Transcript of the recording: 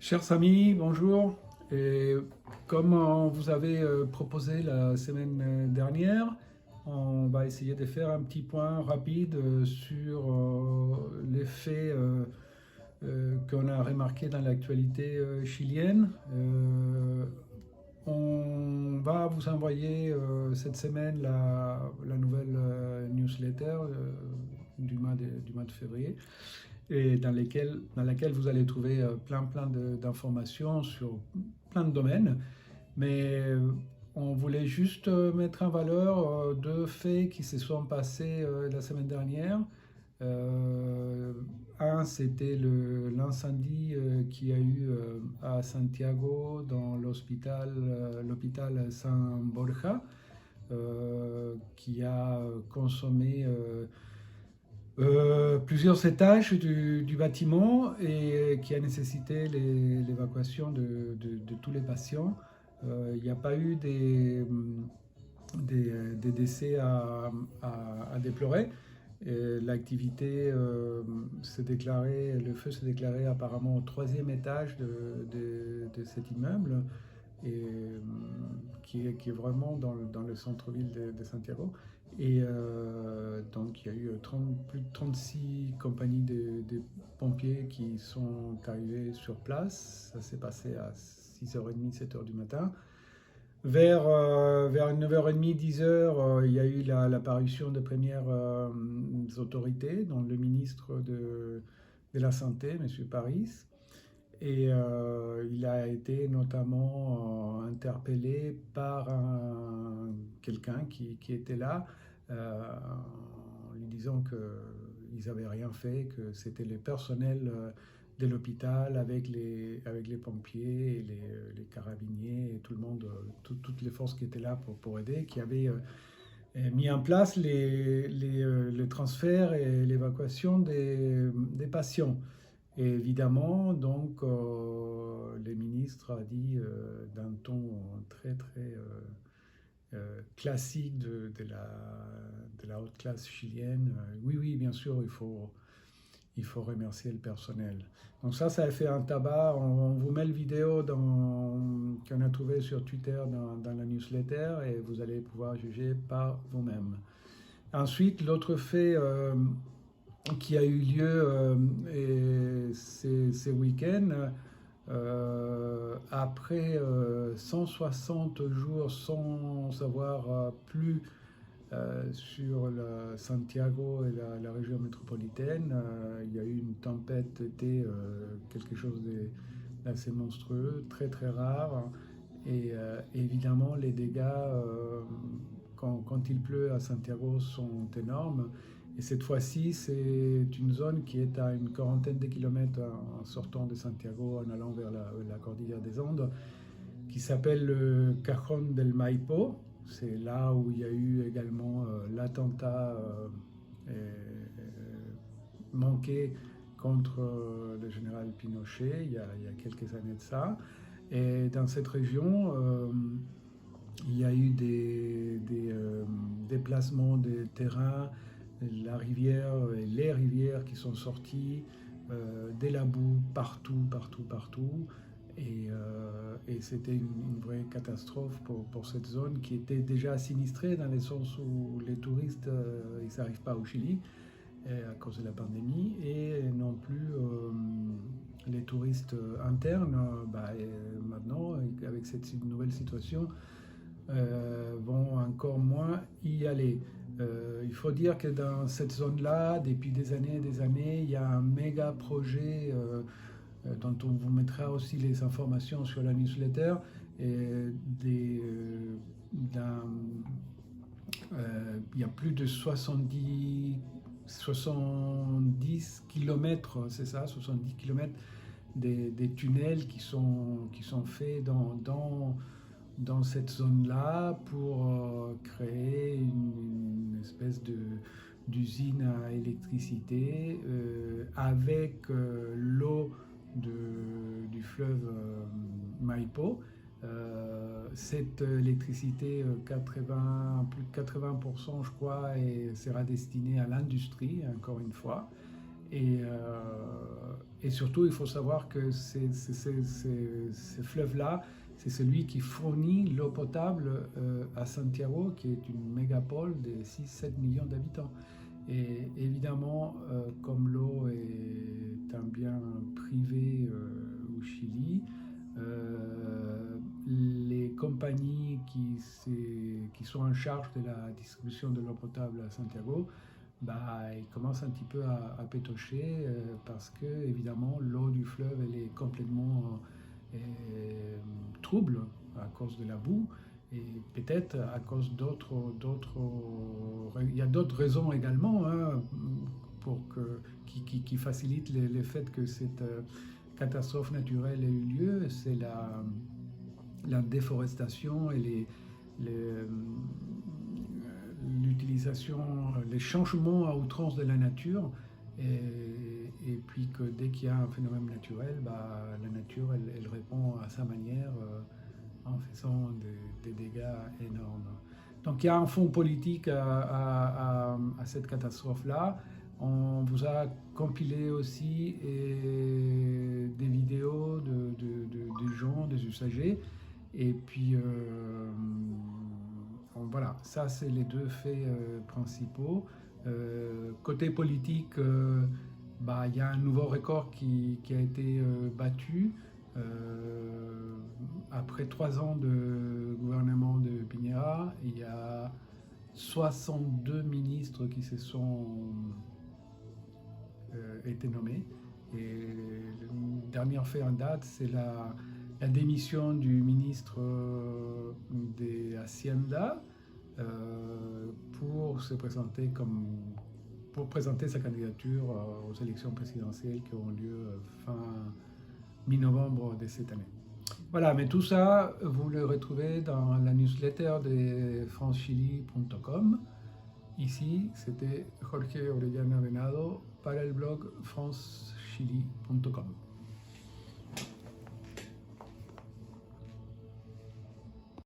Chers amis, bonjour. Et comme on vous avait proposé la semaine dernière, on va essayer de faire un petit point rapide sur les faits qu'on a remarqués dans l'actualité chilienne. On va vous envoyer cette semaine la nouvelle newsletter du mois de février et dans laquelle vous allez trouver d'informations sur plein de domaines. Mais on voulait juste mettre en valeur deux faits qui se sont passés la semaine dernière. Euh, C'était l'incendie qu'il y a eu à Santiago dans l'hôpital San Borja, qui a consommé plusieurs étages du bâtiment et qui a nécessité l'évacuation de tous les patients. Il n'y a pas eu des décès à déplorer. L'activité s'est déclarée, le feu s'est déclaré apparemment au troisième étage de cet immeuble et, qui est vraiment dans le centre-ville de Santiago. Et donc il y a eu plus de 36 compagnies de pompiers qui sont arrivées sur place. Ça s'est passé à 6h30, 7h du matin. Vers 9h30, 10h, il y a eu l'apparition des premières autorités, dont le ministre de la Santé, M. Paris. Et il a été notamment interpellé par quelqu'un qui était là, en lui disant qu'ils n'avaient rien fait, que c'était le personnel de l'hôpital avec les pompiers et les carabiniers et tout le monde, toutes les forces qui étaient là pour aider, qui avaient mis en place le transfert et l'évacuation des patients. Et évidemment, donc, le ministre a dit d'un ton très très classique de la haute classe chilienne, oui, oui, bien sûr, il faut remercier le personnel. Donc ça a fait un tabac. On vous met le vidéo qu'on a trouvé sur Twitter dans la newsletter et vous allez pouvoir juger par vous-même. Ensuite, l'autre fait qui a eu lieu ces week-ends, après 160 jours sans avoir plu sur Santiago et la région métropolitaine. Il y a eu une tempête d'été, quelque chose d'assez monstrueux, très très rare. Et évidemment, les dégâts, quand il pleut à Santiago, sont énormes. Et cette fois-ci, c'est une zone qui est à une quarantaine de kilomètres en sortant de Santiago, en allant vers la cordillère des Andes, qui s'appelle le Cajón del Maipo. C'est là où il y a eu également l'attentat manqué contre le général Pinochet il y a quelques années de ça. Et dans cette région, il y a eu des déplacements de terrain, la rivière et les rivières qui sont sorties, de la boue partout, partout, partout. Et c'était une vraie catastrophe pour cette zone qui était déjà sinistrée dans le sens où les touristes ils n'arrivent pas au Chili à cause de la pandémie et non plus les touristes internes. Maintenant, avec cette nouvelle situation, vont encore moins y aller. Il faut dire que dans cette zone-là, depuis des années, il y a un méga projet dont on vous mettra aussi les informations sur la newsletter, et il y a plus de 70 kilomètres, c'est ça, 70 kilomètres des tunnels qui sont faits dans cette zone-là pour créer une espèce d'usine à électricité avec l'eau du fleuve Maipo. Cette électricité, plus de 80% je crois, sera destinée à l'industrie, encore une fois. Et surtout, il faut savoir que ces fleuves-là, c'est celui qui fournit l'eau potable à Santiago, qui est une mégapole de 6-7 millions d'habitants. Et évidemment, comme l'eau est un bien privé au Chili, les compagnies qui sont en charge de la distribution de l'eau potable à Santiago, bah, ils commencent un petit peu à pétocher parce que évidemment l'eau du fleuve elle est complètement trouble à cause de la boue et peut-être à cause il y a d'autres raisons également hein, qui facilitent le fait que cette catastrophe naturelle ait eu lieu, c'est la déforestation et l'utilisation, les changements à outrance de la nature. Et puis que dès qu'il y a un phénomène naturel, bah, la nature elle répond à sa manière en faisant des dégâts énormes. Donc il y a un fond politique à cette catastrophe-là. On vous a compilé aussi des vidéos des gens, des usagers. Et puis voilà, ça c'est les deux faits principaux. Côté politique, bah, y a un nouveau record qui a été battu. Après 3 ans de gouvernement de Piñera, il y a 62 ministres qui se sont été nommés. Et le dernier fait en date, c'est la démission du ministre de Hacienda pour présenter sa candidature aux élections présidentielles qui auront lieu mi-novembre de cette année. Voilà, mais tout ça, vous le retrouvez dans la newsletter de francechili.com. Ici, c'était Jorge Orellana Venado para el blog francechili.com.